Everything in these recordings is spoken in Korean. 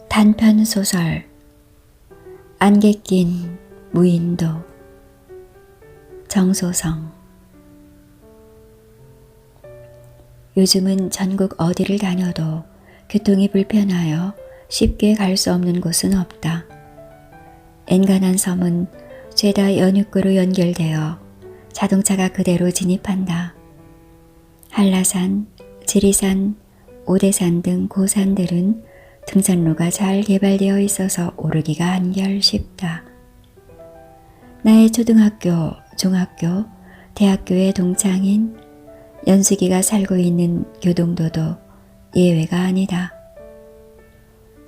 단편소설 안개 낀 무인도 정소성. 요즘은 전국 어디를 다녀도 교통이 불편하여 쉽게 갈 수 없는 곳은 없다. 엔간한 섬은 죄다 연육구로 연결되어 자동차가 그대로 진입한다. 한라산, 지리산, 오대산 등 고산들은 등산로가 잘 개발되어 있어서 오르기가 한결 쉽다. 나의 초등학교, 중학교, 대학교의 동창인 연숙이가 살고 있는 교동도도 예외가 아니다.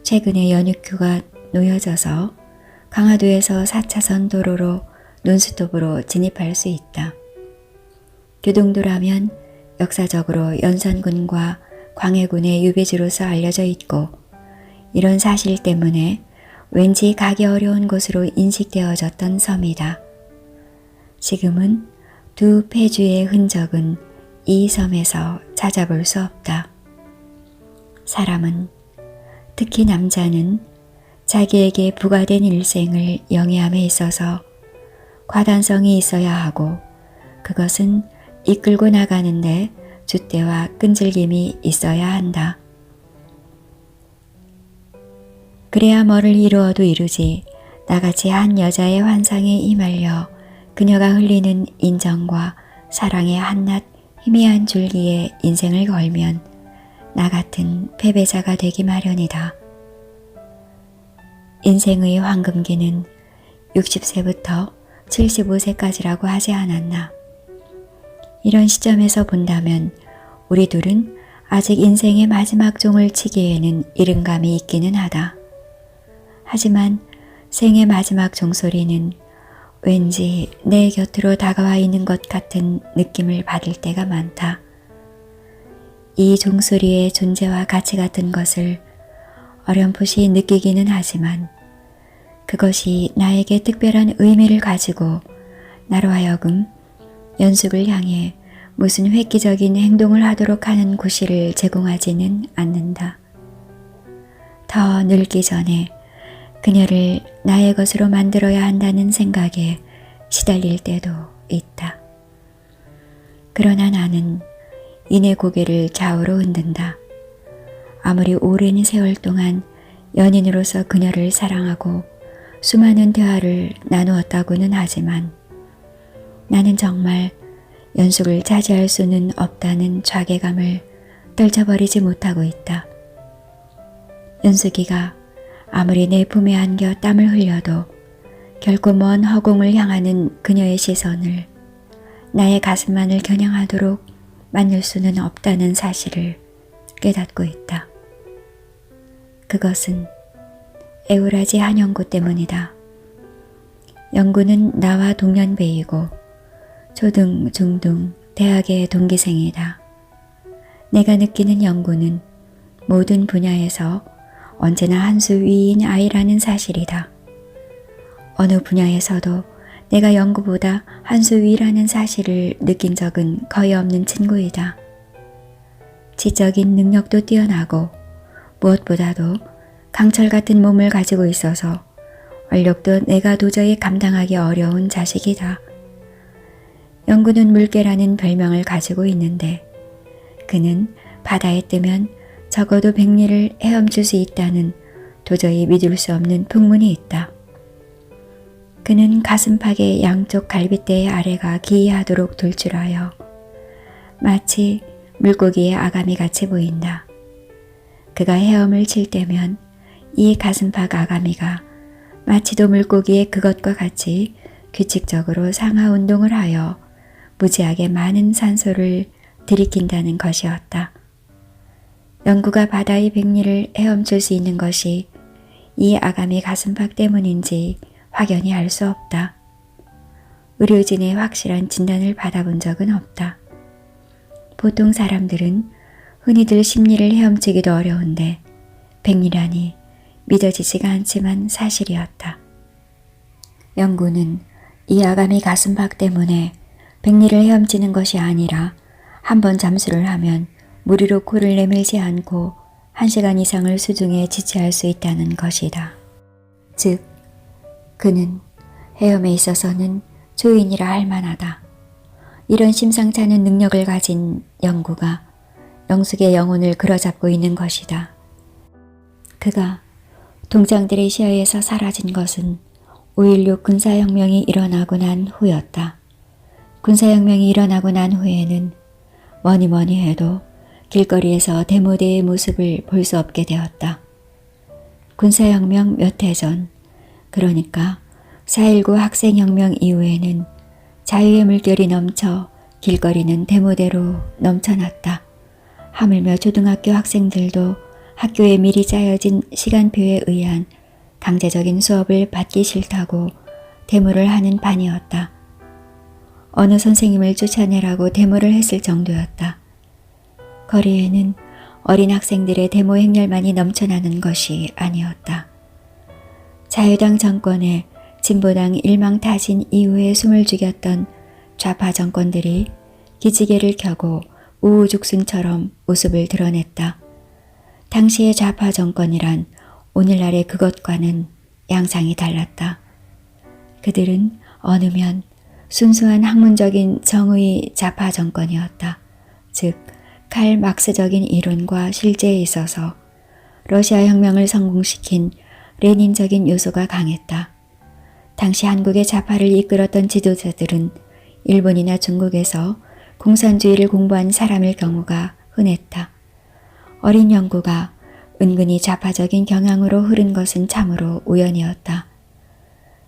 최근에 연육교가 놓여져서 강화도에서 4차선 도로로 논스톱으로 진입할 수 있다. 교동도라면 역사적으로 연산군과 광해군의 유배지로서 알려져 있고 이런 사실 때문에 왠지 가기 어려운 곳으로 인식되어졌던 섬이다. 지금은 두 폐주의 흔적은 이 섬에서 찾아볼 수 없다. 사람은, 특히 남자는 자기에게 부과된 일생을 영위함에 있어서 과단성이 있어야 하고 그것은 이끌고 나가는데 줏대와 끈질김이 있어야 한다. 그래야 뭐를 이루어도 이루지 나같이 한 여자의 환상에 휘말려 그녀가 흘리는 인정과 사랑의 한낱 희미한 줄기에 인생을 걸면 나 같은 패배자가 되기 마련이다. 인생의 황금기는 60세부터 75세까지라고 하지 않았나. 이런 시점에서 본다면 우리 둘은 아직 인생의 마지막 종을 치기에는 이른 감이 있기는 하다. 하지만 생의 마지막 종소리는 왠지 내 곁으로 다가와 있는 것 같은 느낌을 받을 때가 많다. 이 종소리의 존재와 가치 같은 것을 어렴풋이 느끼기는 하지만 그것이 나에게 특별한 의미를 가지고 나로 하여금 연숙을 향해 무슨 획기적인 행동을 하도록 하는 구실을 제공하지는 않는다. 더 늙기 전에 그녀를 나의 것으로 만들어야 한다는 생각에 시달릴 때도 있다. 그러나 나는 이내 고개를 좌우로 흔든다. 아무리 오랜 세월 동안 연인으로서 그녀를 사랑하고 수많은 대화를 나누었다고는 하지만 나는 정말 연숙을 차지할 수는 없다는 좌괴감을 떨쳐버리지 못하고 있다. 연숙이가 아무리 내 품에 안겨 땀을 흘려도 결코 먼 허공을 향하는 그녀의 시선을 나의 가슴만을 겨냥하도록 만들 수는 없다는 사실을 깨닫고 있다. 그것은 에우라지 한영구 때문이다. 영구는 나와 동년배이고 초등, 중등, 대학의 동기생이다. 내가 느끼는 영구는 모든 분야에서 언제나 한 수 위인 아이라는 사실이다. 어느 분야에서도 내가 영구보다 한 수 위라는 사실을 느낀 적은 거의 없는 친구이다. 지적인 능력도 뛰어나고 무엇보다도 강철 같은 몸을 가지고 있어서 원력도 내가 도저히 감당하기 어려운 자식이다. 영구는 물개라는 별명을 가지고 있는데 그는 바다에 뜨면 적어도 백리를 헤엄칠 수 있다는 도저히 믿을 수 없는 풍문이 있다. 그는 가슴팍의 양쪽 갈빗대의 아래가 기이하도록 돌출하여 마치 물고기의 아가미 같이 보인다. 그가 헤엄을 칠 때면 이 가슴팍 아가미가 마치도 물고기의 그것과 같이 규칙적으로 상하 운동을 하여 무지하게 많은 산소를 들이킨다는 것이었다. 영구가 바다의 백리를 헤엄칠 수 있는 것이 이 아가미 가슴팍 때문인지 확연히 알 수 없다. 의료진의 확실한 진단을 받아본 적은 없다. 보통 사람들은 흔히들 심리를 헤엄치기도 어려운데 백리라니 믿어지지가 않지만 사실이었다. 영구는 이 아가미 가슴팍 때문에 백리를 헤엄치는 것이 아니라 한번 잠수를 하면 무리로 코를 내밀지 않고 1시간 이상을 수중에 지체할 수 있다는 것이다. 즉, 그는 헤엄에 있어서는 주인이라 할 만하다. 이런 심상치 않은 능력을 가진 영구가 영숙의 영혼을 그려잡고 있는 것이다. 그가 동장들의 시야에서 사라진 것은 5.16 군사혁명이 일어나고 난 후였다. 군사혁명이 일어나고 난 후에는 뭐니 해도 길거리에서 데모대의 모습을 볼 수 없게 되었다. 군사혁명 몇 해 전, 그러니까 4.19 학생혁명 이후에는 자유의 물결이 넘쳐 길거리는 데모대로 넘쳐났다. 하물며 초등학교 학생들도 학교에 미리 짜여진 시간표에 의한 강제적인 수업을 받기 싫다고 데모를 하는 판이었다. 어느 선생님을 쫓아내라고 데모를 했을 정도였다. 거리에는 어린 학생들의 데모 행렬만이 넘쳐나는 것이 아니었다. 자유당 정권에 진보당 일망타진 이후에 숨을 죽였던 좌파 정권들이 기지개를 켜고 우후죽순처럼 모습을 드러냈다. 당시의 좌파 정권이란 오늘날의 그것과는 양상이 달랐다. 그들은 어느면 순수한 학문적인 정의 좌파 정권이었다. 즉, 칼 막스적인 이론과 실제에 있어서 러시아 혁명을 성공시킨 레닌적인 요소가 강했다. 당시 한국의 좌파를 이끌었던 지도자들은 일본이나 중국에서 공산주의를 공부한 사람일 경우가 흔했다. 어린 영구가 은근히 좌파적인 경향으로 흐른 것은 참으로 우연이었다.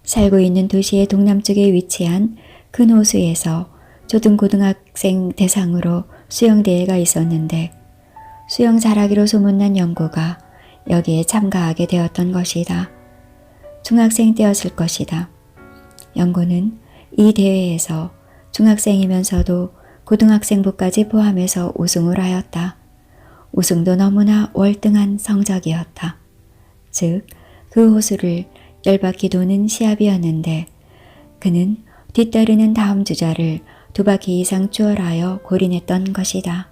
살고 있는 도시의 동남쪽에 위치한 큰 호수에서 초등고등학생 대상으로 수영대회가 있었는데 수영 잘하기로 소문난 영구가 여기에 참가하게 되었던 것이다. 중학생 때였을 것이다. 영구는 이 대회에서 중학생이면서도 고등학생부까지 포함해서 우승을 하였다. 우승도 너무나 월등한 성적이었다. 즉, 그 호수를 열바퀴 도는 시합이었는데 그는 뒤따르는 다음 주자를 2바퀴 이상 추월하여 골인했던 것이다.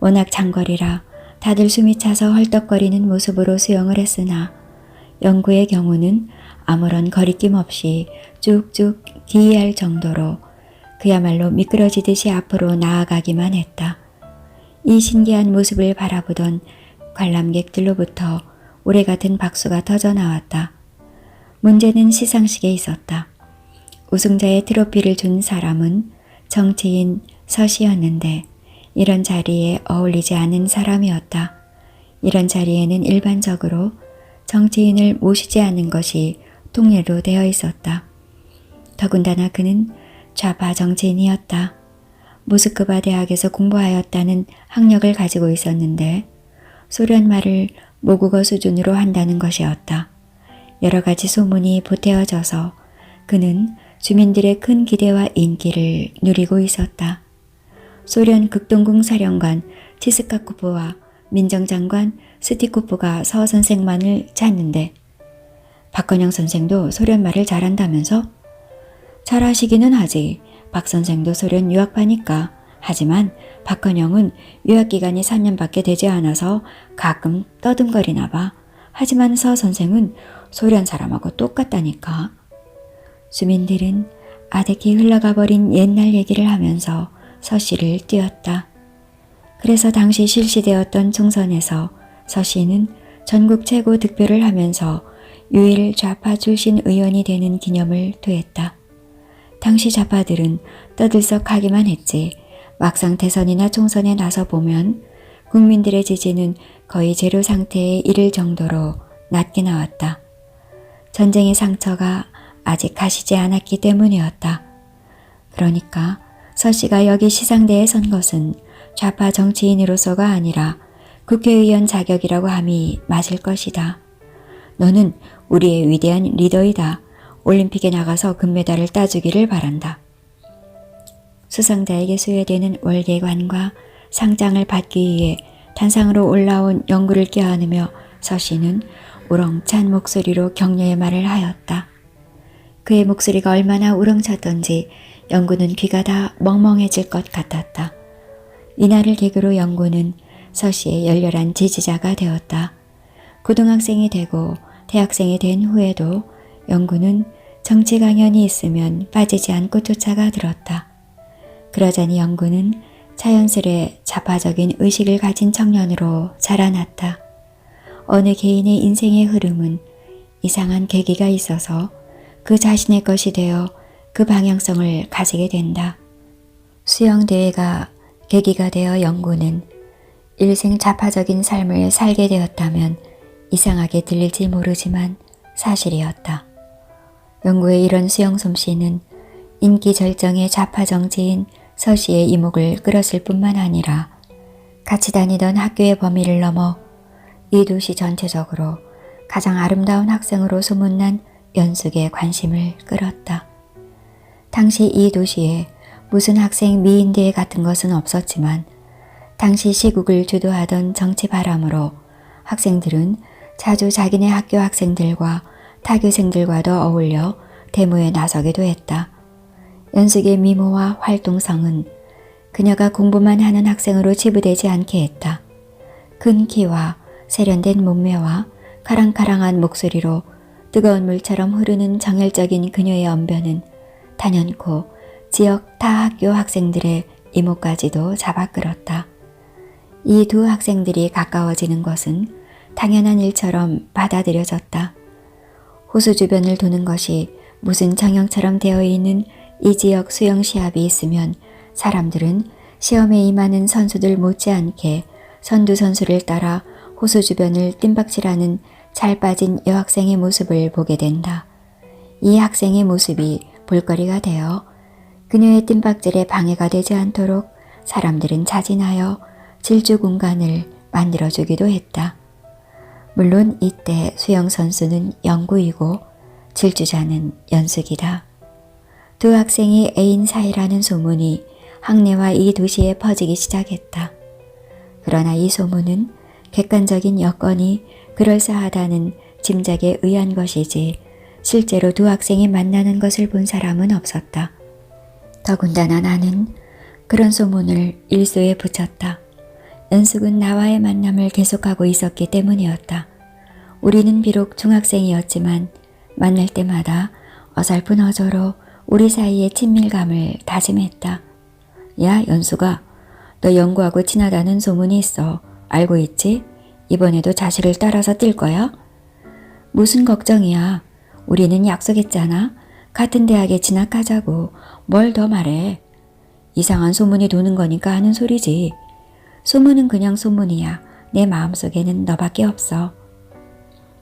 워낙 장거리라 다들 숨이 차서 헐떡거리는 모습으로 수영을 했으나 영구의 경우는 아무런 거리낌 없이 쭉쭉 기이할 정도로 그야말로 미끄러지듯이 앞으로 나아가기만 했다. 이 신기한 모습을 바라보던 관람객들로부터 오래같은 박수가 터져나왔다. 문제는 시상식에 있었다. 우승자의 트로피를 준 사람은 정치인 서씨였는데 이런 자리에 어울리지 않은 사람이었다. 이런 자리에는 일반적으로 정치인을 모시지 않는 것이 통례로 되어 있었다. 더군다나 그는 좌파 정치인이었다. 모스크바 대학에서 공부하였다는 학력을 가지고 있었는데 소련 말을 모국어 수준으로 한다는 것이었다. 여러 가지 소문이 보태어져서 그는 주민들의 큰 기대와 인기를 누리고 있었다. 소련 극동궁 사령관 치스카코프와 민정장관 스티코프가 서 선생만을 찾는데 박건영 선생도 소련 말을 잘한다면서? 잘하시기는 하지. 박 선생도 소련 유학파니까. 하지만 박건영은 유학기간이 3년밖에 되지 않아서 가끔 떠듬거리나 봐. 하지만 서 선생은 소련 사람하고 똑같다니까. 주민들은 아득히 흘러가 버린 옛날 얘기를 하면서 서 씨를 띄웠다. 그래서 당시 실시되었던 총선에서 서 씨는 전국 최고 득표를 하면서 유일 좌파 출신 의원이 되는 기념을 토했다. 당시 좌파들은 떠들썩하기만 했지 막상 대선이나 총선에 나서 보면 국민들의 지지는 거의 제로 상태에 이를 정도로 낮게 나왔다. 전쟁의 상처가 아직 가시지 않았기 때문이었다. 그러니까 서 씨가 여기 시상대에 선 것은 좌파 정치인으로서가 아니라 국회의원 자격이라고 함이 맞을 것이다. 너는 우리의 위대한 리더이다. 올림픽에 나가서 금메달을 따주기를 바란다. 수상자에게 수여되는 월계관과 상장을 받기 위해 단상으로 올라온 영구를 껴안으며 서 씨는 우렁찬 목소리로 격려의 말을 하였다. 그의 목소리가 얼마나 우렁찼던지 영구는 귀가 다 멍멍해질 것 같았다. 이날을 계기로 영구는 서씨의 열렬한 지지자가 되었다. 고등학생이 되고 대학생이 된 후에도 영구는 정치 강연이 있으면 빠지지 않고 쫓아가 들었다. 그러자니 영구는 자연스레 좌파적인 의식을 가진 청년으로 자라났다. 어느 개인의 인생의 흐름은 이상한 계기가 있어서 그 자신의 것이 되어 그 방향성을 가지게 된다. 수영대회가 계기가 되어 영구는 일생 좌파적인 삶을 살게 되었다면 이상하게 들릴지 모르지만 사실이었다. 영구의 이런 수영 솜씨는 인기 절정의 좌파 정치인 서씨의 이목을 끌었을 뿐만 아니라 같이 다니던 학교의 범위를 넘어 이 도시 전체적으로 가장 아름다운 학생으로 소문난 연숙의 관심을 끌었다. 당시 이 도시에 무슨 학생 미인대회 같은 것은 없었지만 당시 시국을 주도하던 정치 바람으로 학생들은 자주 자기네 학교 학생들과 타교생들과도 어울려 데모에 나서기도 했다. 연숙의 미모와 활동성은 그녀가 공부만 하는 학생으로 치부되지 않게 했다. 큰 키와 세련된 몸매와 카랑카랑한 목소리로 뜨거운 물처럼 흐르는 정열적인 그녀의 언변은 단연코 지역 타 학교 학생들의 이목까지도 잡아끌었다. 이 두 학생들이 가까워지는 것은 당연한 일처럼 받아들여졌다. 호수 주변을 도는 것이 무슨 정형처럼 되어 있는 이 지역 수영 시합이 있으면 사람들은 시험에 임하는 선수들 못지않게 선두 선수를 따라 호수 주변을 뜀박질하는 잘 빠진 여학생의 모습을 보게 된다. 이 학생의 모습이 볼거리가 되어 그녀의 뜀박질에 방해가 되지 않도록 사람들은 자진하여 질주 공간을 만들어주기도 했다. 물론 이때 수영 선수는 영구이고 질주자는 연숙이다. 두 학생이 애인 사이라는 소문이 학내와 이 도시에 퍼지기 시작했다. 그러나 이 소문은 객관적인 여건이 그럴싸하다는 짐작에 의한 것이지 실제로 두 학생이 만나는 것을 본 사람은 없었다. 더군다나 나는 그런 소문을 일소에 붙였다. 연숙은 나와의 만남을 계속하고 있었기 때문이었다. 우리는 비록 중학생이었지만 만날 때마다 어설픈 어조로 우리 사이의 친밀감을 다짐했다. 야, 연숙아, 너 영구하고 친하다는 소문이 있어. 알고 있지? 이번에도 자식을 따라서 뛸 거야? 무슨 걱정이야. 우리는 약속했잖아. 같은 대학에 진학하자고. 뭘 더 말해. 이상한 소문이 도는 거니까 하는 소리지. 소문은 그냥 소문이야. 내 마음속에는 너밖에 없어.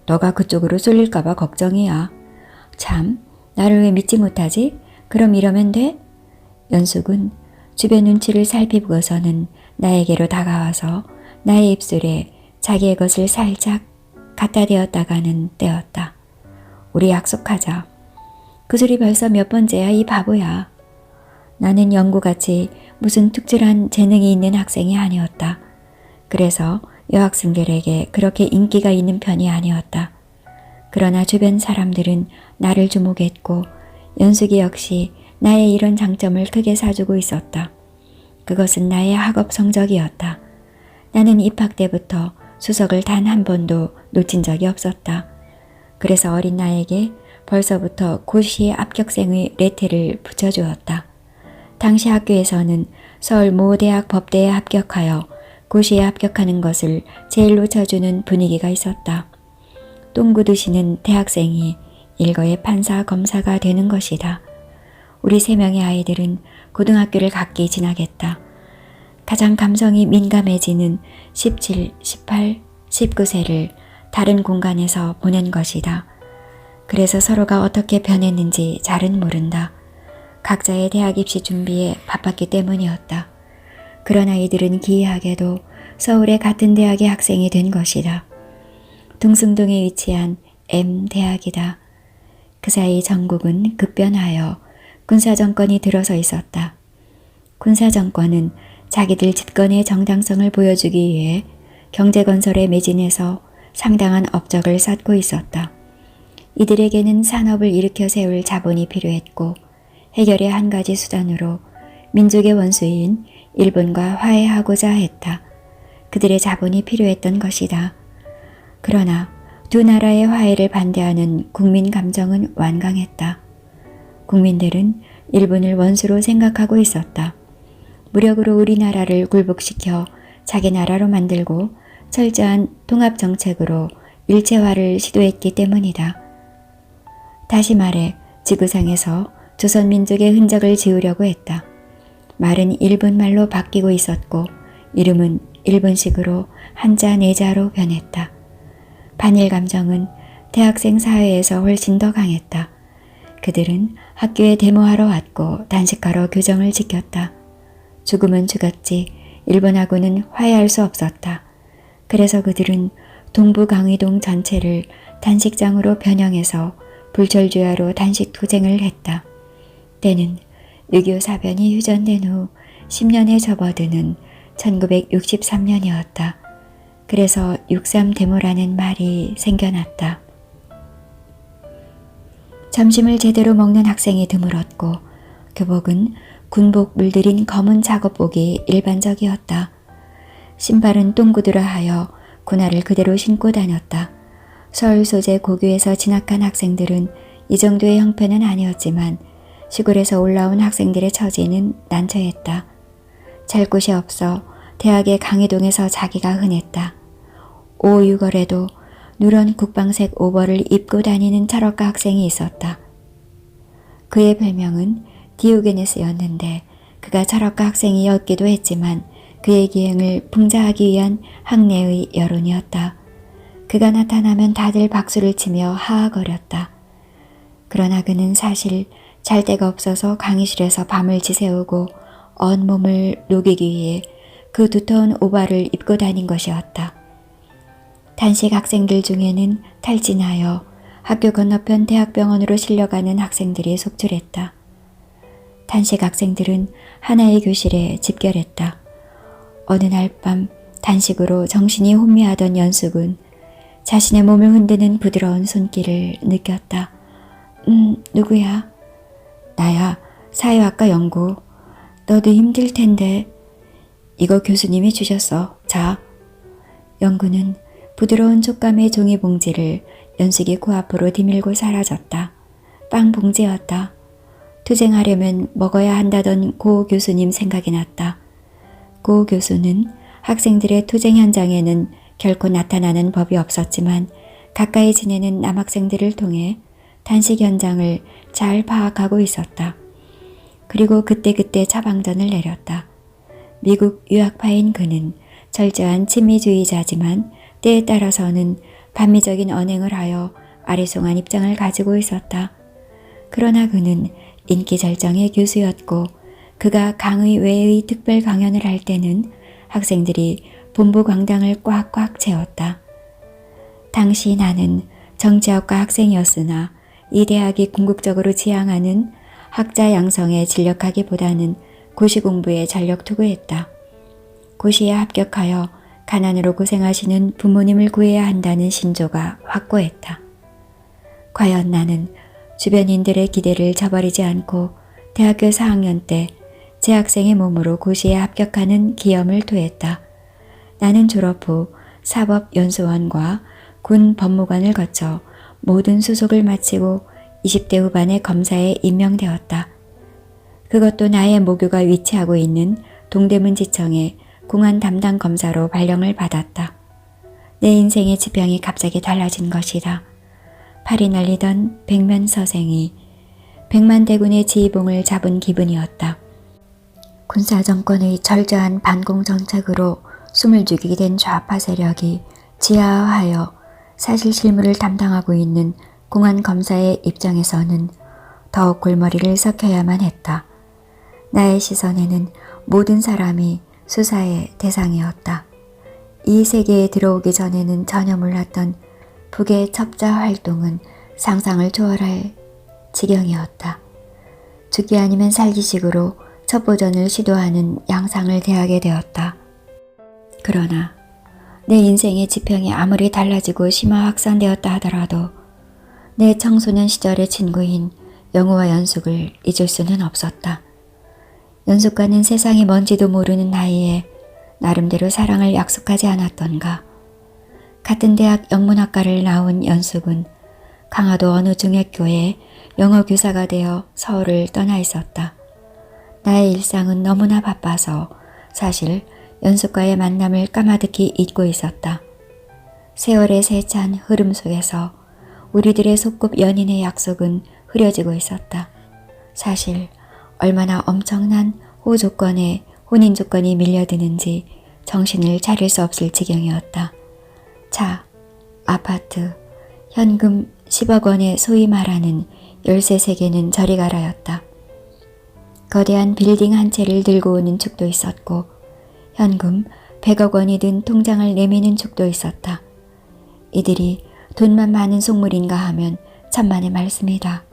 너가 그쪽으로 쏠릴까봐 걱정이야. 참, 나를 왜 믿지 못하지? 그럼 이러면 돼? 연숙은 주변 눈치를 살피고서는 나에게로 다가와서 나의 입술에 자기의 것을 살짝 갖다 대었다가는 떼었다. 우리 약속하자. 그 소리 벌써 몇 번째야, 이 바보야. 나는 영구같이 무슨 특출한 재능이 있는 학생이 아니었다. 그래서 여학생들에게 그렇게 인기가 있는 편이 아니었다. 그러나 주변 사람들은 나를 주목했고 연숙이 역시 나의 이런 장점을 크게 사주고 있었다. 그것은 나의 학업 성적이었다. 나는 입학 때부터 수석을 단 한 번도 놓친 적이 없었다. 그래서 어린 나에게 벌써부터 고시 합격생의 레테를 붙여주었다. 당시 학교에서는 서울 모 대학 법대에 합격하여 고시에 합격하는 것을 제일로 쳐주는 분위기가 있었다. 똥구두시는 대학생이 일거의 판사 검사가 되는 것이다. 우리 3명의 아이들은 고등학교를 각기 진학했다. 가장 감성이 민감해지는 17, 18, 19세를 다른 공간에서 보낸 것이다. 그래서 서로가 어떻게 변했는지 잘은 모른다. 각자의 대학 입시 준비에 바빴기 때문이었다. 그런 아이들은 기이하게도 서울의 같은 대학의 학생이 된 것이다. 둥승동에 위치한 M대학이다. 그 사이 전국은 급변하여 군사정권이 들어서 있었다. 군사정권은 자기들 집권의 정당성을 보여주기 위해 경제건설에 매진해서 상당한 업적을 쌓고 있었다. 이들에게는 산업을 일으켜 세울 자본이 필요했고 해결의 한 가지 수단으로 민족의 원수인 일본과 화해하고자 했다. 그들의 자본이 필요했던 것이다. 그러나 두 나라의 화해를 반대하는 국민 감정은 완강했다. 국민들은 일본을 원수로 생각하고 있었다. 무력으로 우리나라를 굴복시켜 자기 나라로 만들고 철저한 통합정책으로 일체화를 시도했기 때문이다. 다시 말해 지구상에서 조선민족의 흔적을 지우려고 했다. 말은 일본말로 바뀌고 있었고 이름은 일본식으로 한자 네자로 변했다. 반일 감정은 대학생 사회에서 훨씬 더 강했다. 그들은 학교에 데모하러 왔고 단식하러 규정을 지켰다. 죽으면 죽었지 일본하고는 화해할 수 없었다. 그래서 그들은 동부 강의동 전체를 단식장으로 변형해서 불철주야로 단식 투쟁을 했다. 때는 6.25 사변이 휴전된 후 10년에 접어드는 1963년이었다. 그래서 6.3 데모라는 말이 생겨났다. 점심을 제대로 먹는 학생이 드물었고 교복은 군복 물들인 검은 작업복이 일반적이었다. 신발은 똥구두라 하여 군화를 그대로 신고 다녔다. 서울 소재 고교에서 진학한 학생들은 이 정도의 형편은 아니었지만 시골에서 올라온 학생들의 처지는 난처했다. 잘 곳이 없어 대학의 강의동에서 자기가 흔했다. 5, 6월에도 누런 국방색 오버를 입고 다니는 철학과 학생이 있었다. 그의 별명은 디오게네스였는데 그가 철학과 학생이었기도 했지만 그의 기행을 풍자하기 위한 학내의 여론이었다. 그가 나타나면 다들 박수를 치며 하하거렸다. 그러나 그는 사실 잘 데가 없어서 강의실에서 밤을 지새우고 온몸을 녹이기 위해 그 두터운 오바를 입고 다닌 것이었다. 단식 학생들 중에는 탈진하여 학교 건너편 대학병원으로 실려가는 학생들이 속출했다. 단식 학생들은 하나의 교실에 집결했다. 어느 날 밤 단식으로 정신이 혼미하던 연숙은 자신의 몸을 흔드는 부드러운 손길을 느꼈다. 누구야? 나야, 사회학과 연구. 너도 힘들 텐데. 이거 교수님이 주셨어. 자. 연구는 부드러운 촉감의 종이 봉지를 연숙이 코앞으로 디밀고 사라졌다. 빵 봉지였다. 투쟁하려면 먹어야 한다던 고 교수님 생각이 났다. 고 교수는 학생들의 투쟁 현장에는 결코 나타나는 법이 없었지만 가까이 지내는 남학생들을 통해 단식 현장을 잘 파악하고 있었다. 그리고 그때그때 처방전을 내렸다. 미국 유학파인 그는 철저한 친미주의자지만 때에 따라서는 반미적인 언행을 하여 아리송한 입장을 가지고 있었다. 그러나 그는 인기 절정의 교수였고 그가 강의 외의 특별 강연을 할 때는 학생들이 본부 광장을 꽉꽉 채웠다. 당시 나는 정치학과 학생이었으나 이 대학이 궁극적으로 지향하는 학자 양성에 진력하기보다는 고시 공부에 전력 투구했다. 고시에 합격하여 가난으로 고생하시는 부모님을 구해야 한다는 신조가 확고했다. 과연 나는 주변인들의 기대를 저버리지 않고 대학교 4학년 때 재학생의 몸으로 고시에 합격하는 기염을 토했다. 나는 졸업 후 사법연수원과 군 법무관을 거쳐 모든 수속을 마치고 20대 후반의 검사에 임명되었다. 그것도 나의 모교가 위치하고 있는 동대문지청에 공안 담당 검사로 발령을 받았다. 내 인생의 지평이 갑자기 달라진 것이다. 팔이 날리던 백면서생이 백만대군의 지휘봉을 잡은 기분이었다. 군사정권의 철저한 반공정책으로 숨을 죽이게 된 좌파 세력이 지하화하여 사실 실무를 담당하고 있는 공안검사의 입장에서는 더욱 골머리를 썩혀야만 했다. 나의 시선에는 모든 사람이 수사의 대상이었다. 이 세계에 들어오기 전에는 전혀 몰랐던 북의 첩자 활동은 상상을 초월할 지경이었다. 죽기 아니면 살기식으로 첩보전을 시도하는 양상을 대하게 되었다. 그러나 내 인생의 지평이 아무리 달라지고 심화 확산되었다 하더라도 내 청소년 시절의 친구인 영우와 연숙을 잊을 수는 없었다. 연숙과는 세상이 뭔지도 모르는 나이에 나름대로 사랑을 약속하지 않았던가. 같은 대학 영문학과를 나온 연숙은 강화도 어느 중학교에 영어 교사가 되어 서울을 떠나 있었다. 나의 일상은 너무나 바빠서 사실 연숙과의 만남을 까마득히 잊고 있었다. 세월의 세찬 흐름 속에서 우리들의 소꿉 연인의 약속은 흐려지고 있었다. 사실 얼마나 엄청난 호조건에 혼인 조건이 밀려드는지 정신을 차릴 수 없을 지경이었다. 차, 아파트, 현금 10억 원의 소위 말하는 열쇠 세계는 저리 가라였다. 거대한 빌딩 한 채를 들고 오는 축도 있었고 현금 100억 원이 든 통장을 내미는 축도 있었다. 이들이 돈만 많은 속물인가 하면 천만의 말씀이다.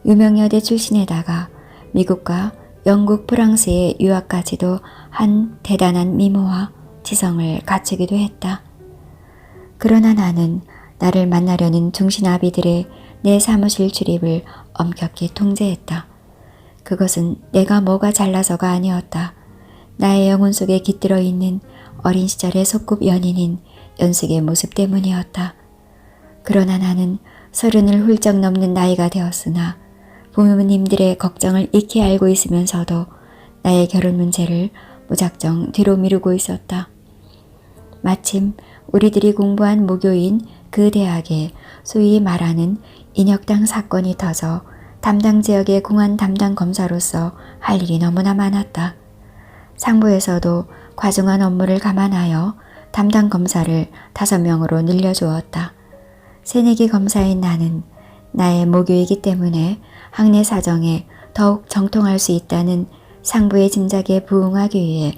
유명여대 출신에다가 미국과 영국, 프랑스의 유학까지도 한 대단한 미모와 지성을 갖추기도 했다. 그러나 나는 나를 만나려는 중신아비들의 내 사무실 출입을 엄격히 통제했다. 그것은 내가 뭐가 잘나서가 아니었다. 나의 영혼 속에 깃들어 있는 어린 시절의 소꿉 연인인 연숙의 모습 때문이었다. 그러나 나는 30을 훌쩍 넘는 나이가 되었으나 부모님들의 걱정을 익히 알고 있으면서도 나의 결혼 문제를 무작정 뒤로 미루고 있었다. 마침 우리들이 공부한 모교인 그 대학에 소위 말하는 인혁당 사건이 터져 담당 지역의 공안 담당 검사로서 할 일이 너무나 많았다. 상부에서도 과중한 업무를 감안하여 담당 검사를 5명으로 늘려주었다. 새내기 검사인 나는 나의 모교이기 때문에 학내 사정에 더욱 정통할 수 있다는 상부의 짐작에 부응하기 위해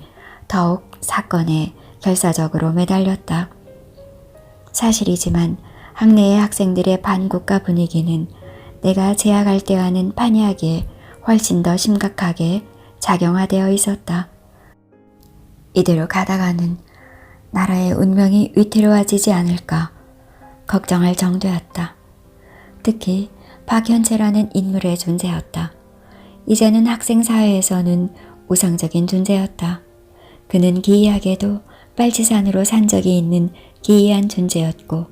더욱 사건에 결사적으로 매달렸다. 사실이지만 학내의 학생들의 반국가 분위기는 내가 재학할 때와는 판이하게 훨씬 더 심각하게 작용화되어 있었다. 이대로 가다가는 나라의 운명이 위태로워지지 않을까 걱정할 정도였다. 특히 박현채라는 인물의 존재였다. 이제는 학생 사회에서는 우상적인 존재였다. 그는 기이하게도 빨치산으로 산 적이 있는 기이한 존재였고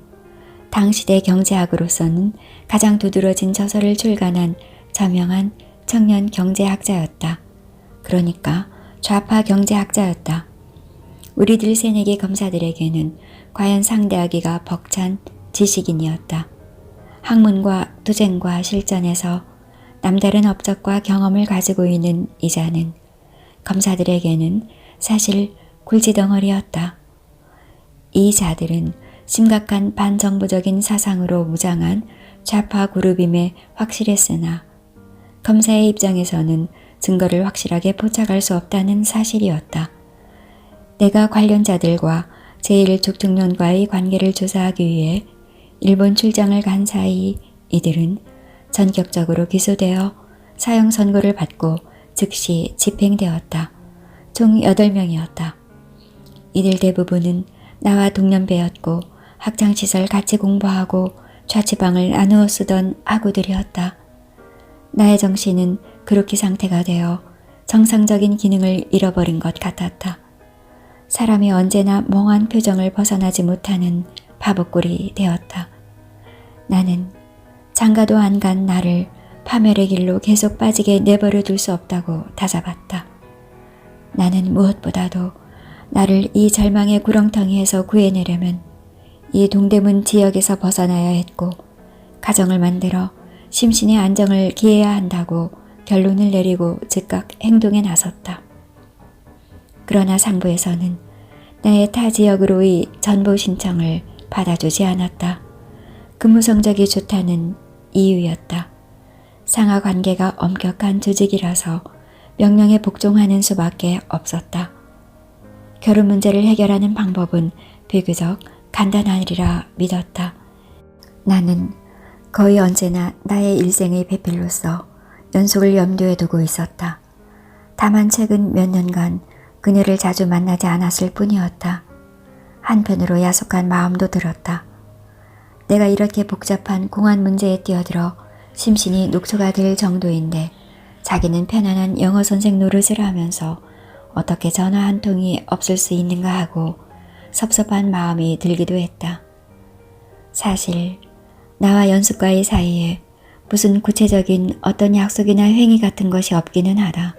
당시대 경제학으로서는 가장 두드러진 저서를 출간한 저명한 청년 경제학자였다. 그러니까 좌파 경제학자였다. 우리들 새내기 검사들에게는 과연 상대하기가 벅찬 지식인이었다. 학문과 투쟁과 실전에서 남다른 업적과 경험을 가지고 있는 이자는 검사들에게는 사실 굴지덩어리였다. 이 자들은 심각한 반정부적인 사상으로 무장한 좌파 그룹임에 확실했으나 검사의 입장에서는 증거를 확실하게 포착할 수 없다는 사실이었다. 내가 관련자들과 제1족특련과의 관계를 조사하기 위해 일본 출장을 간 사이 이들은 전격적으로 기소되어 사형 선고를 받고 즉시 집행되었다. 총 8명이었다. 이들 대부분은 나와 동년배였고 학창시절 같이 공부하고 자취방을 나누어 쓰던 아구들이었다. 나의 정신은 그렇게 상태가 되어 정상적인 기능을 잃어버린 것 같았다. 사람이 언제나 멍한 표정을 벗어나지 못하는 바보꼴이 되었다. 나는 장가도 안 간 나를 파멸의 길로 계속 빠지게 내버려 둘 수 없다고 다잡았다. 나는 무엇보다도 나를 이 절망의 구렁텅이에서 구해내려면 이 동대문 지역에서 벗어나야 했고 가정을 만들어 심신의 안정을 기해야 한다고 결론을 내리고 즉각 행동에 나섰다. 그러나 상부에서는 나의 타 지역으로의 전보 신청을 받아주지 않았다. 근무 성적이 좋다는 이유였다. 상하 관계가 엄격한 조직이라서 명령에 복종하는 수밖에 없었다. 결혼 문제를 해결하는 방법은 비교적 간단하리라 믿었다. 나는 거의 언제나 나의 일생의 배필로서 연숙을 염두에 두고 있었다. 다만 최근 몇 년간 그녀를 자주 만나지 않았을 뿐이었다. 한편으로 야속한 마음도 들었다. 내가 이렇게 복잡한 공안 문제에 뛰어들어 심신이 녹초가 될 정도인데 자기는 편안한 영어 선생 노릇을 하면서 어떻게 전화 한 통이 없을 수 있는가 하고 섭섭한 마음이 들기도 했다. 사실 나와 연숙과의 사이에 무슨 구체적인 어떤 약속이나 행위 같은 것이 없기는 하다.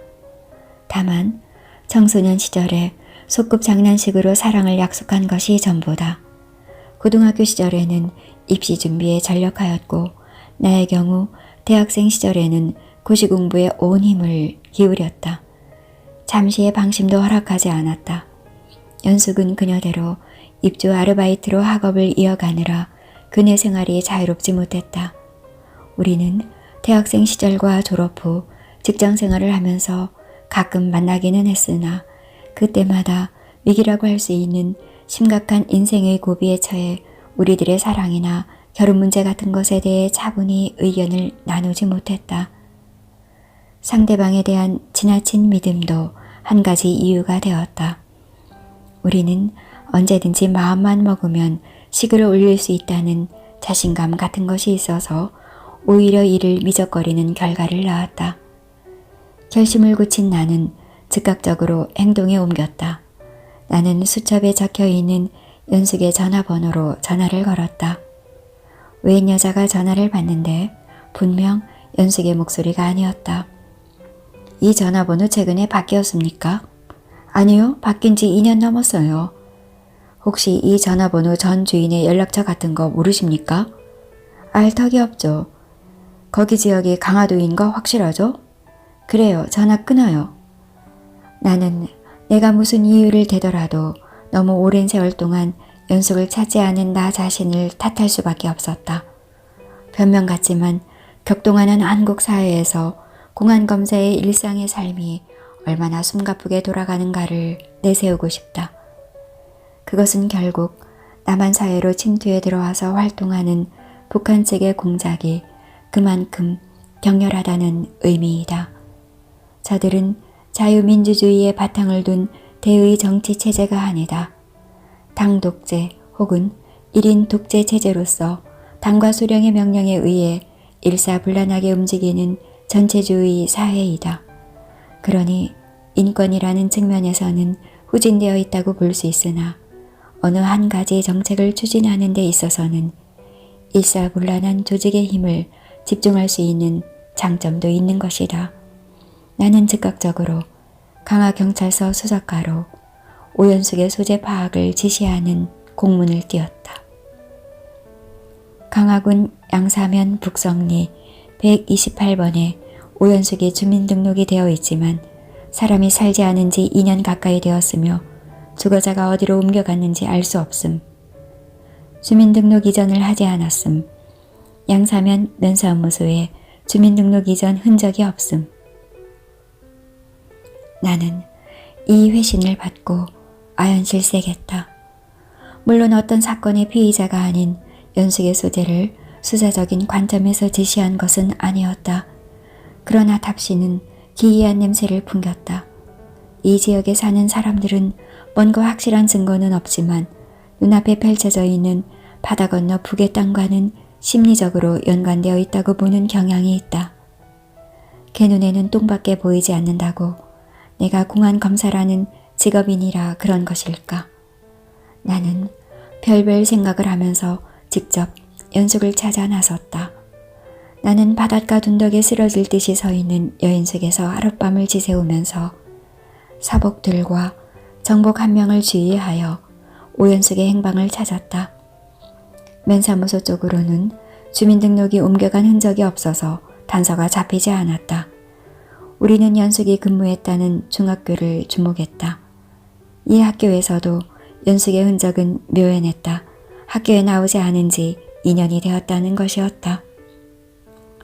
다만 청소년 시절에 소꿉 장난식으로 사랑을 약속한 것이 전부다. 고등학교 시절에는 입시 준비에 전력하였고 나의 경우 대학생 시절에는 고시 공부에 온 힘을 기울였다. 잠시의 방심도 허락하지 않았다. 연숙은 그녀대로 입주 아르바이트로 학업을 이어가느라 그네 생활이 자유롭지 못했다. 우리는 대학생 시절과 졸업 후 직장 생활을 하면서 가끔 만나기는 했으나 그때마다 위기라고 할 수 있는 심각한 인생의 고비에 처해 우리들의 사랑이나 결혼 문제 같은 것에 대해 차분히 의견을 나누지 못했다. 상대방에 대한 지나친 믿음도 한 가지 이유가 되었다. 우리는 언제든지 마음만 먹으면 식을 올릴 수 있다는 자신감 같은 것이 있어서 오히려 이를 미적거리는 결과를 낳았다. 결심을 굳힌 나는 즉각적으로 행동에 옮겼다. 나는 수첩에 적혀있는 연숙의 전화번호로 전화를 걸었다. 웬 여자가 전화를 받는데 분명 연숙의 목소리가 아니었다. 이 전화번호 최근에 바뀌었습니까? 아니요, 바뀐 지 2년 넘었어요. 혹시 이 전화번호 전 주인의 연락처 같은 거 모르십니까? 알 턱이 없죠. 거기 지역이 강화도인 거 확실하죠? 그래요, 전화 끊어요. 나는 내가 무슨 이유를 대더라도 너무 오랜 세월 동안 연숙을 찾지 않은 나 자신을 탓할 수밖에 없었다. 변명 같지만 격동하는 한국 사회에서 공안검사의 일상의 삶이 얼마나 숨가쁘게 돌아가는가를 내세우고 싶다. 그것은 결국 남한 사회로 침투해 들어와서 활동하는 북한 측의 공작이 그만큼 격렬하다는 의미이다. 저들은 자유민주주의의 바탕을 둔 대의 정치 체제가 아니다. 당 독재 혹은 1인 독재 체제로서 당과 수령의 명령에 의해 일사불란하게 움직이는 전체주의 사회이다. 그러니 인권이라는 측면에서는 후진되어 있다고 볼 수 있으나 어느 한 가지 정책을 추진하는 데 있어서는 일사불란한 조직의 힘을 집중할 수 있는 장점도 있는 것이다. 나는 즉각적으로 강화경찰서 수석가로 오연숙의 소재 파악을 지시하는 공문을 띄웠다. 강화군 양사면 북성리 128번에 오연숙이 주민등록이 되어 있지만 사람이 살지 않은 지 2년 가까이 되었으며 주거자가 어디로 옮겨갔는지 알 수 없음. 주민등록 이전을 하지 않았음. 양사면 면사무소에 주민등록 이전 흔적이 없음. 나는 이 회신을 받고 아연실색했다. 물론 어떤 사건의 피의자가 아닌 연숙의 소재를 수사적인 관점에서 지시한 것은 아니었다. 그러나 답시는 기이한 냄새를 풍겼다. 이 지역에 사는 사람들은 뭔가 확실한 증거는 없지만 눈앞에 펼쳐져 있는 바다 건너 북의 땅과는 심리적으로 연관되어 있다고 보는 경향이 있다. 걔 눈에는 똥밖에 보이지 않는다고 내가 공안검사라는 직업인이라 그런 것일까? 나는 별별 생각을 하면서 직접 연숙을 찾아 나섰다. 나는 바닷가 둔덕에 쓰러질 듯이 서 있는 여인숙에서 하룻밤을 지새우면서 사복들과 정복 한 명을 주의하여 오연숙의 행방을 찾았다. 면사무소 쪽으로는 주민등록이 옮겨간 흔적이 없어서 단서가 잡히지 않았다. 우리는 연숙이 근무했다는 중학교를 주목했다. 이 학교에서도 연숙의 흔적은 묘연했다. 학교에 나오지 않은 지 2년이 되었다는 것이었다.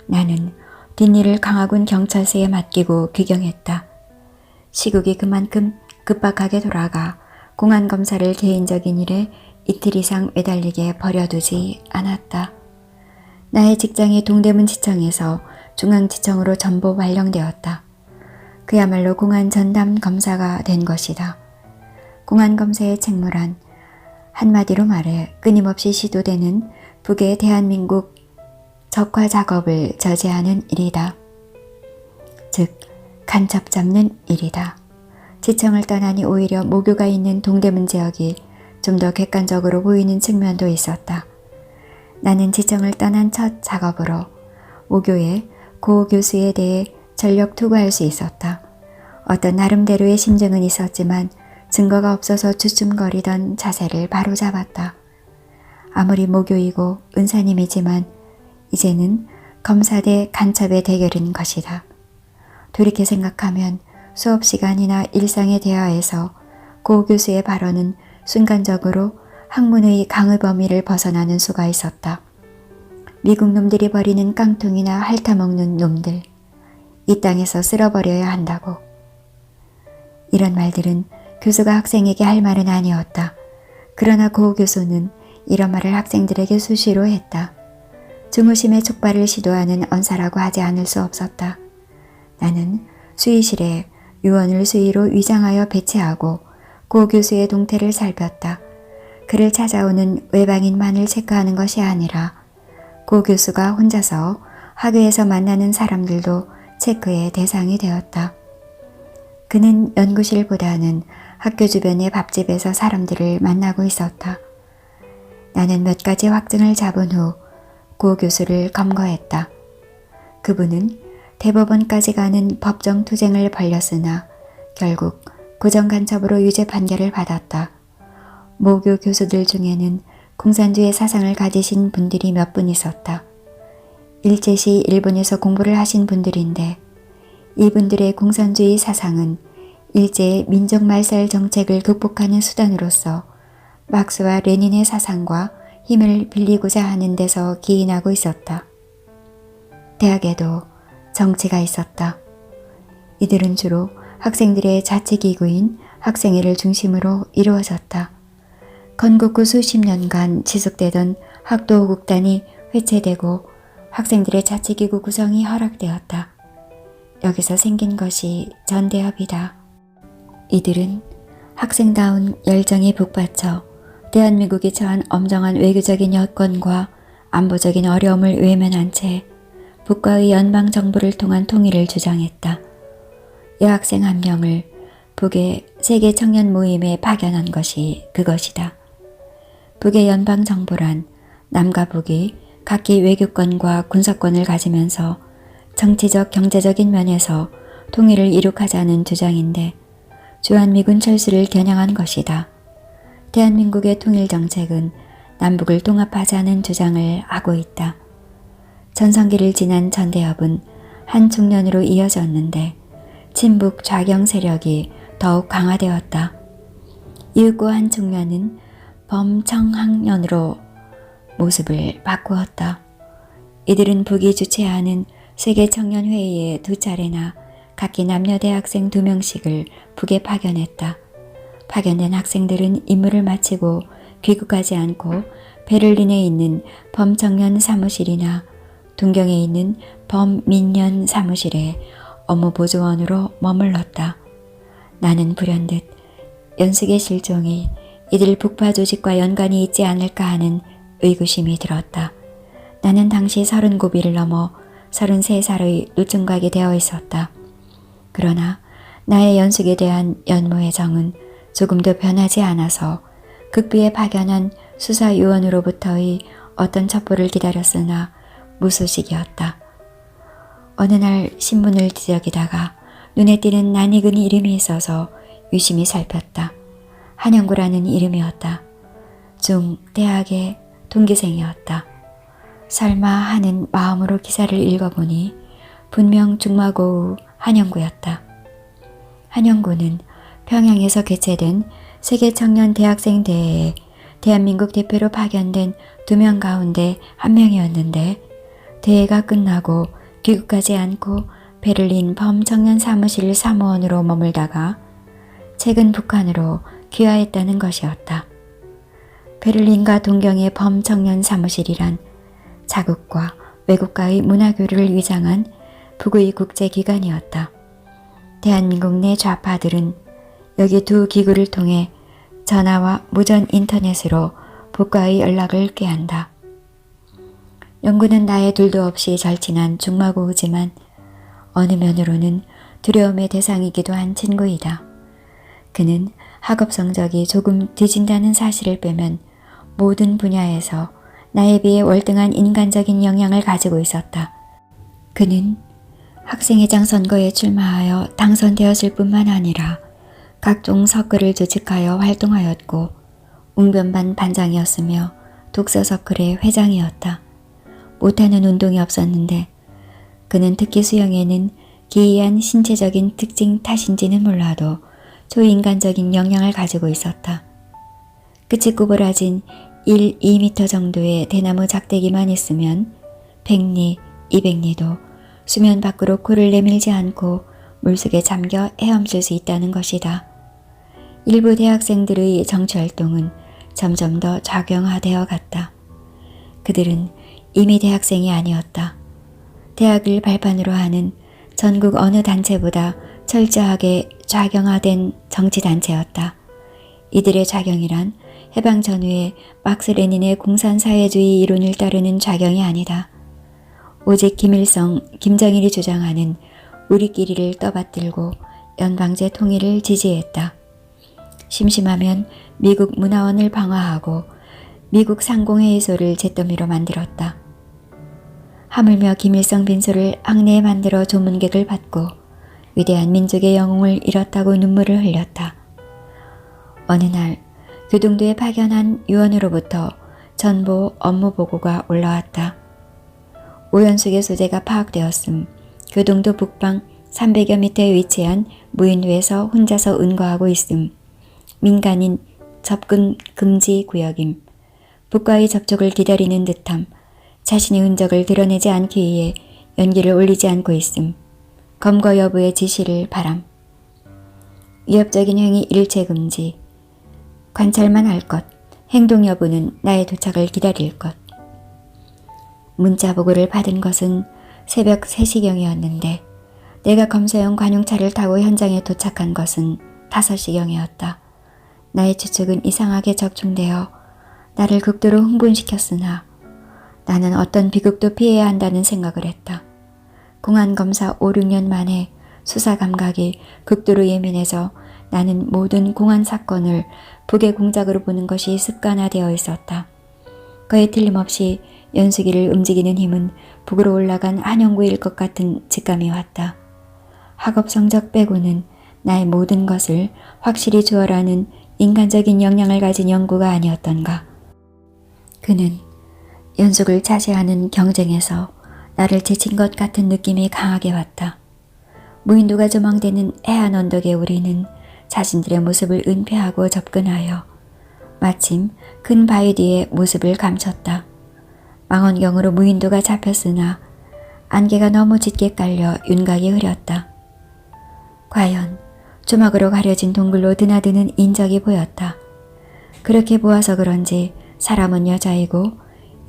나는 뒷일을 강화군 경찰서에 맡기고 귀경했다. 시국이 그만큼 급박하게 돌아가 공안검사를 개인적인 일에 이틀 이상 매달리게 버려두지 않았다. 나의 직장이 동대문 지청에서 중앙지청으로 전보 발령되었다. 그야말로 공안 전담 검사가 된 것이다. 공안검사의 책무란 한마디로 말해 끊임없이 시도되는 북의 대한민국 적화 작업을 저지하는 일이다. 즉 간첩 잡는 일이다. 지청을 떠나니 오히려 모교가 있는 동대문 지역이 좀 더 객관적으로 보이는 측면도 있었다. 나는 지청을 떠난 첫 작업으로 모교의 고 교수에 대해 전력 투구할 수 있었다. 어떤 나름대로의 심증은 있었지만 증거가 없어서 주춤거리던 자세를 바로잡았다. 아무리 모교이고 은사님이지만 이제는 검사 대 간첩의 대결인 것이다. 돌이켜 생각하면 수업 시간이나 일상의 대화에서 고 교수의 발언은 순간적으로 학문의 강의 범위를 벗어나는 수가 있었다. 미국 놈들이 버리는 깡통이나 핥아먹는 놈들, 이 땅에서 쓸어버려야 한다고. 이런 말들은 교수가 학생에게 할 말은 아니었다. 그러나 고 교수는 이런 말을 학생들에게 수시로 했다. 중후심의 촉발을 시도하는 언사라고 하지 않을 수 없었다. 나는 수의실에 유언을 수의로 위장하여 배치하고 고 교수의 동태를 살폈다. 그를 찾아오는 외방인만을 체크하는 것이 아니라 고 교수가 혼자서 학교에서 만나는 사람들도 체크의 대상이 되었다. 그는 연구실보다는 학교 주변의 밥집에서 사람들을 만나고 있었다. 나는 몇 가지 확증을 잡은 후 고 교수를 검거했다. 그분은 대법원까지 가는 법정 투쟁을 벌였으나 결국 고정간첩으로 유죄 판결을 받았다. 모교 교수들 중에는 공산주의 사상을 가지신 분들이 몇 분 있었다. 일제시 일본에서 공부를 하신 분들인데 이분들의 공산주의 사상은 일제의 민족 말살 정책을 극복하는 수단으로서 막스와 레닌의 사상과 힘을 빌리고자 하는 데서 기인하고 있었다. 대학에도 정치가 있었다. 이들은 주로 학생들의 자치기구인 학생회를 중심으로 이루어졌다. 건국 후 수십 년간 지속되던 학도국단이 회체되고 학생들의 자치기구 구성이 허락되었다. 여기서 생긴 것이 전대협이다. 이들은 학생다운 열정이 북받쳐 대한민국이 처한 엄정한 외교적인 여건과 안보적인 어려움을 외면한 채 북과의 연방정부를 통한 통일을 주장했다. 여학생 한 명을 북의 세계 청년 모임에 파견한 것이 그것이다. 북의 연방정부란 남과 북이 각기 외교권과 군사권을 가지면서 정치적 경제적인 면에서 통일을 이룩하자는 주장인데 주한미군 철수를 겨냥한 것이다. 대한민국의 통일정책은 남북을 통합하자는 주장을 하고 있다. 전성기를 지난 전대협은 한 중년으로 이어졌는데 친북 좌경 세력이 더욱 강화되었다. 이윽고 한 중년은 범청학년으로 모습을 바꾸었다. 이들은 북이 주최하는 세계청년회의에 2차례나 각기 남녀 대학생 2명씩을 북에 파견했다. 파견된 학생들은 임무를 마치고 귀국하지 않고 베를린에 있는 범청년 사무실이나 동경에 있는 범민년 사무실에 업무 보조원으로 머물렀다. 나는 불현듯 연숙의 실종이 이들 북파 조직과 연관이 있지 않을까 하는 의구심이 들었다. 나는 당시 39비를 넘어 33살의 노총각이 되어 있었다. 그러나 나의 연숙에 대한 연모의 정은 조금도 변하지 않아서 극비에 파견한 수사요원으로부터의 어떤 첩보를 기다렸으나 무소식이었다. 어느 날 신문을 뒤적이다가 눈에 띄는 낯익은 이름이 있어서 유심히 살폈다. 한영구라는 이름이었다. 대학의 동기생이었다. 설마 하는 마음으로 기사를 읽어보니 분명 중마고우 한영구였다. 한영구는 평양에서 개최된 세계청년 대학생 대회에 대한민국 대표로 파견된 2명 가운데 1명이었는데 대회가 끝나고 귀국하지 않고 베를린 범청년 사무실 사무원으로 머물다가 최근 북한으로 귀화했다는 것이었다. 베를린과 동경의 범청년 사무실이란 자국과 외국과의 문화교류를 위장한 북의 국제기관이었다. 대한민국 내 좌파들은 여기 2 기구를 통해 전화와 무전 인터넷으로 북과의 연락을 꾀한다. 영구는 나의 둘도 없이 절친한 중마고우지만 어느 면으로는 두려움의 대상이기도 한 친구이다. 그는 학업 성적이 조금 뒤진다는 사실을 빼면 모든 분야에서 나에 비해 월등한 인간적인 역량을 가지고 있었다. 그는 학생회장 선거에 출마하여 당선되었을 뿐만 아니라 각종 서클을 조직하여 활동하였고 웅변반 반장이었으며 독서 서클의 회장이었다. 못하는 운동이 없었는데 그는 특히 수영에는 기이한 신체적인 특징 탓인지는 몰라도 초인간적인 역량을 가지고 있었다. 끝이 구부라진 1, 2m 정도의 대나무 작대기만 있으면 100리, 200리도 수면 밖으로 코를 내밀지 않고 물속에 잠겨 헤엄칠 수 있다는 것이다. 일부 대학생들의 정치활동은 점점 더 작용화되어 갔다. 그들은 이미 대학생이 아니었다. 대학을 발판으로 하는 전국 어느 단체보다 철저하게 작용화된 정치단체였다. 이들의 작용이란 해방 전후의 막스 레닌의 공산사회주의 이론을 따르는 작용이 아니다. 오직 김일성, 김정일이 주장하는 우리끼리를 떠받들고 연방제 통일을 지지했다. 심심하면 미국 문화원을 방화하고 미국 상공회의소를 잿더미로 만들었다. 하물며 김일성 빈소를 항내에 만들어 조문객을 받고 위대한 민족의 영웅을 잃었다고 눈물을 흘렸다. 어느 날 교동도에 파견한 요원으로부터 전보 업무 보고가 올라왔다. 오연숙의 소재가 파악되었음 교동도 북방 300여 미터에 위치한 무인도에서 혼자서 은거하고 있음. 민간인 접근 금지 구역임. 북과의 접촉을 기다리는 듯함. 자신의 흔적을 드러내지 않기 위해 연기를 올리지 않고 있음. 검거 여부의 지시를 바람. 위협적인 행위 일체 금지. 관찰만 할 것. 행동 여부는 나의 도착을 기다릴 것. 문자 보고를 받은 것은 새벽 3시경이었는데 내가 검사용 관용차를 타고 현장에 도착한 것은 5시경이었다. 나의 추측은 이상하게 적중되어 나를 극도로 흥분시켰으나 나는 어떤 비극도 피해야 한다는 생각을 했다. 공안검사 5, 6년 만에 수사 감각이 극도로 예민해서 나는 모든 공안 사건을 북의 공작으로 보는 것이 습관화되어 있었다. 거의 틀림없이 연수기를 움직이는 힘은 북으로 올라간 한영구일 것 같은 직감이 왔다. 학업 성적 빼고는 나의 모든 것을 확실히 조언하는 인간적인 역량을 가진 연구가 아니었던가. 그는 연속을 차지하는 경쟁에서 나를 제친 것 같은 느낌이 강하게 왔다. 무인도가 조망되는 해안 언덕에 우리는 자신들의 모습을 은폐하고 접근하여 마침 큰 바위 뒤에 모습을 감췄다. 망원경으로 무인도가 잡혔으나 안개가 너무 짙게 깔려 윤곽이 흐렸다. 과연 조막으로 가려진 동굴로 드나드는 인적이 보였다. 그렇게 보아서 그런지 사람은 여자이고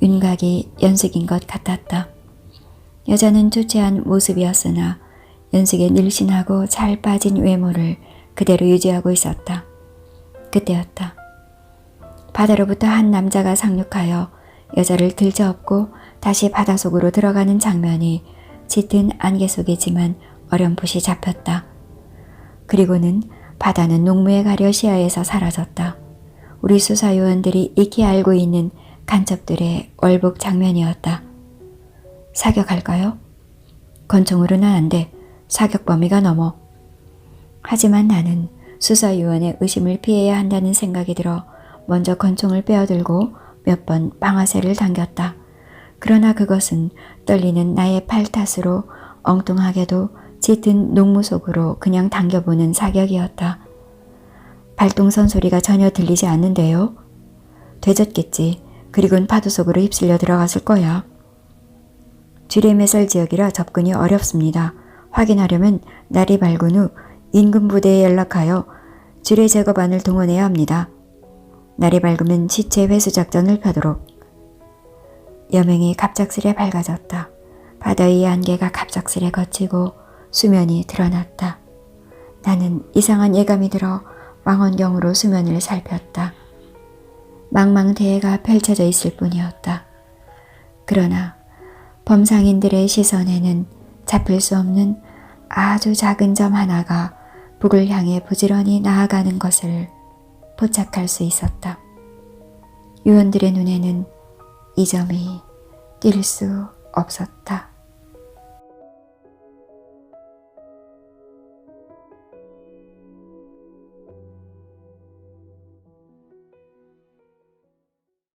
윤곽이 연숙인 것 같았다. 여자는 초췌한 모습이었으나 연숙의 늘씬하고 잘 빠진 외모를 그대로 유지하고 있었다. 그때였다. 바다로부터 한 남자가 상륙하여 여자를 들쳐업고 다시 바닷속으로 들어가는 장면이 짙은 안개 속이지만 어렴풋이 잡혔다. 그리고는 바다는 농무에 가려 시야에서 사라졌다. 우리 수사요원들이 익히 알고 있는 간첩들의 월북 장면이었다. 사격할까요? 권총으로는 안 돼. 사격 범위가 넘어. 하지만 나는 수사요원의 의심을 피해야 한다는 생각이 들어 먼저 권총을 빼어들고 몇 번 방아쇠를 당겼다. 그러나 그것은 떨리는 나의 팔 탓으로 엉뚱하게도 짙은 농무 속으로 그냥 당겨보는 사격이었다. 발동선 소리가 전혀 들리지 않는데요. 되졌겠지. 그리고는 파도 속으로 휩쓸려 들어갔을 거야. 지뢰매설 지역이라 접근이 어렵습니다. 확인하려면 날이 밝은 후 인근 부대에 연락하여 지뢰 제거반을 동원해야 합니다. 날이 밝으면 시체 회수 작전을 펴도록. 여명이 갑작스레 밝아졌다. 바다의 안개가 갑작스레 걷히고 수면이 드러났다. 나는 이상한 예감이 들어 망원경으로 수면을 살폈다. 망망대해가 펼쳐져 있을 뿐이었다. 그러나 범상인들의 시선에는 잡힐 수 없는 아주 작은 점 하나가 북을 향해 부지런히 나아가는 것을 포착할 수 있었다. 요원들의 눈에는 이 점이 띌 수 없었다.